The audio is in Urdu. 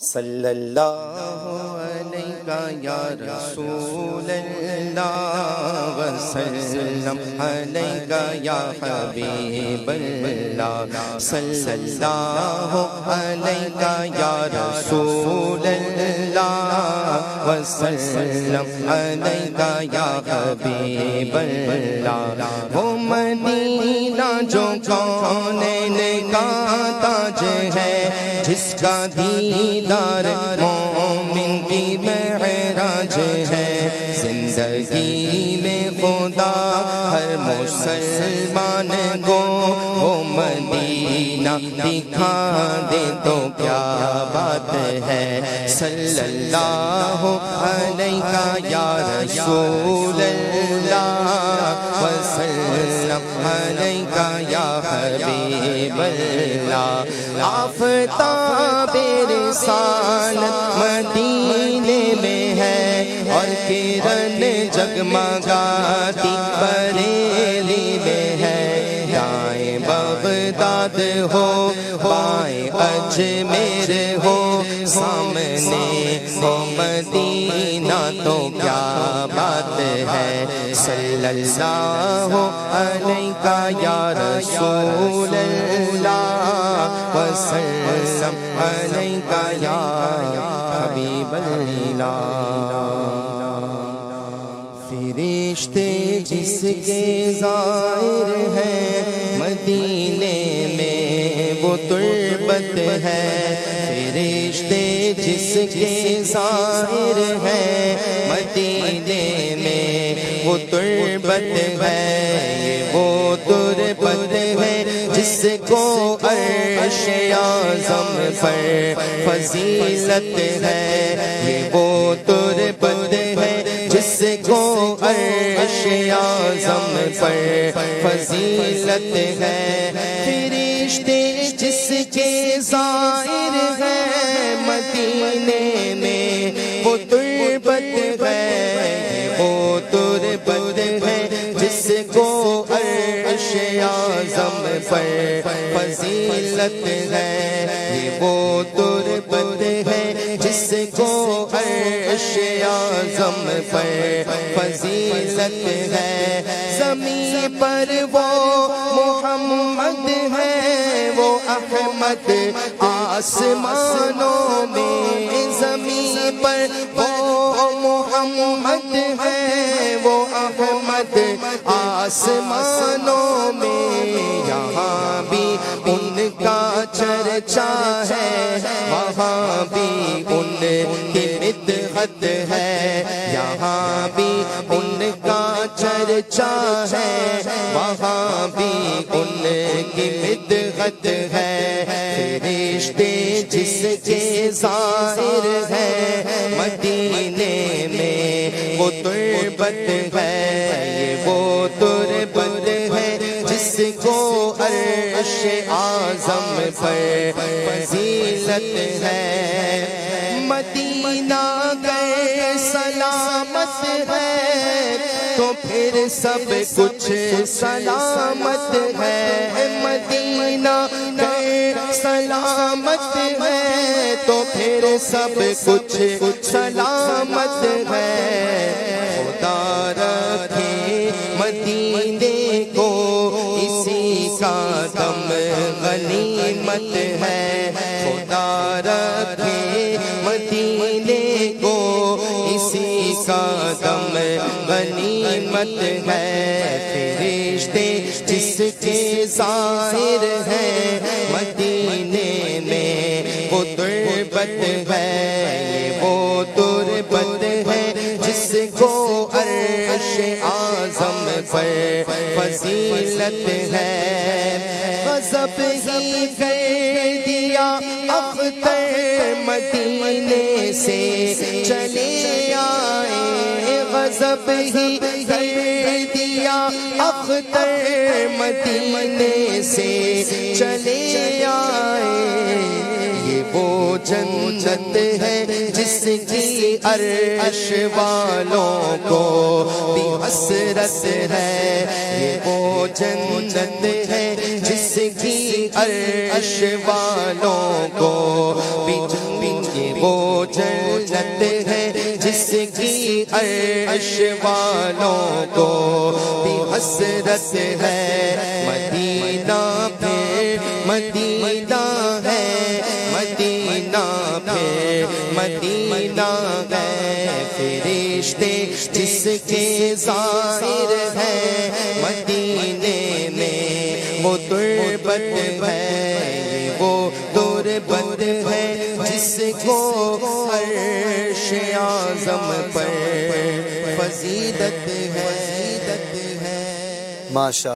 صلی اللہ علیہ یا رسول اللہ وسلم علیہ یا حبیب اللہ صلی اللہ علیہ یا رسول اللہ وسلم علیہ یا حبیب اللہ وہ مدینہ جو کونین کا تاج ہے جس کا دیدار مومن کی معراج ہے زندگی میں خدا ہر مسلمان کو وہ مدینہ دکھا دے تو کیا بات ہے صلی اللہ علیہ یا رسول اللہ وسلم علیہ یا حبیب اللہ آفتاب رسالت مدینے میں ہے اور کرن جگمگاتی بریلی میں ہے دائیں بغداد ہو بائیں اجمیر ہو سامنے ہو مدینہ تو کیا بات ہے صلی اللہ علیہ یا رسول اللہ وسلم علیہ یا حبیب اللہ فرشتے جس کے ظاہر ہیں مدینے میں وہ تربت ہے فرشتے جس کے ظاہر ہیں مدینے میں وہ تربت ہے وہ تربت ہے جس کو عرش اعظم پر فضیلت ہے یہ وہ تربت ہے جس کو عرش اعظم پر فضیلت ہے فرشتے جس کے ظاہر ہے مدینے میں وہ تربت ہے وہ تربت ہے جس کو عرش اعظم پر فضیلت ہے یہ وہ تربت ہے جس کو عرش اعظم پر فضیلت ہے زمین پر وہ محمد ہے وہ احمد آسمانوں میں زمین پر وہ محمد ہے وہ احمد آسمانوں میں یہاں بھی ان کا چرچا ہے وہاں بھی ان کی مدحت ہے یہاں بھی ان کا چرچا ہے وہاں بھی ان کی مدحت ہے فرشتے جس کے ظاہر ہے مدینے میں وہ تربت ہے یہ وہ تربت ہے جس کو عرش اعظم پر فضیلت ہے مدینہ گئے سلامت ہے تو پھر سب کچھ سلامت ہے مدینہ گئے سلامت ہے تو پھر سب کچھ سلامت ہے خدا رکھے مدینے کو اسی کا دم غنیمت ہے خدا رکھے مدینے کو اسی کا دم غنیمت ہے فرشتے جس کے ظاہر ہے مدینے میں وہ تربت ہے وہ تربت ہے جس کو عرش اعظم پر فضیلت ہے غضب ہی کر دیا اختر مدینے سے چلے آئے غضب ہی کر دیا اختر مدینے سے چلے آئے یہ وہ جنت ہے جس کی عرش والوں کو بھی حسرت ہے یہ وہ جنت ہے جس کی عرش والوں کو بھی وہ جنت ہے جس کی عرش والوں کو بھی حسرت ہے مدینہ پھر مدینہ ہے مدینہ پھر مدینہ ہے فرشتے جس کے ظاہر ہے مدینے میں وہ تربت ہے وہ تربت ہے جس کو عرش اعظم پر فضیلت ہے ماشاء